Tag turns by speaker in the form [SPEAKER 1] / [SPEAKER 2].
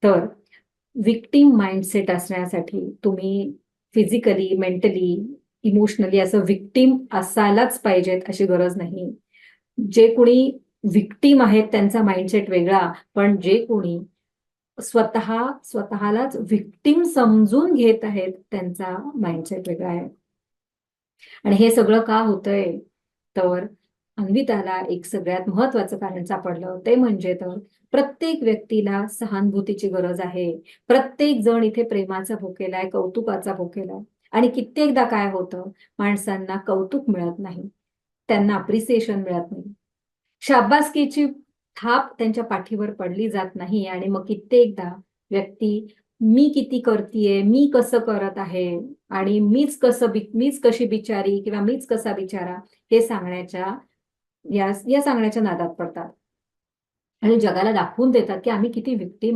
[SPEAKER 1] तर victim mindset असण्यासाठी तुम्ही फिजिकली, मेंटली, इमोशनली असं व्हिक्टिम असायलाच पाहिजेत अशी गरज नाही. जे कोणी व्हिक्टिम आहेत त्यांचा माइंडसेट वेगळा, पण जे कोणी स्वतःलाच व्हिक्टिम समजून घेत आहेत त्यांचा माइंडसेट वेगळा आहे. आणि हे सगळं का होतंय? तर अन्विताला एक सगळ्यात महत्वाचं कारण सापडलं. ते म्हणजे तर प्रत्येक व्यक्तीला सहानुभूतीची गरज आहे. प्रत्येक जण इथे प्रेमाचा भुकेला आहे, कौतुकाचा भुकेला आहे. आणि कित्येकदा काय होतं, माणसांना कौतुक मिळत नाही. त्यांना अप्रिसिएशन मिळत नाही. शाबासकीची थाप त्यांच्या पाठीवर पडली जात नाही आणि मग कित्येकदा व्यक्ती मी किती करतीये, मी कसं करत आहे आणि मीच कशी बिचारी किंवा मीच कसा बिचारा हे सांगण्याच्या या या सांगण्याच्या नादात पडतात आणि जगाला दाखवून देतात, की आम्ही किती व्हिक्टिम आहोत.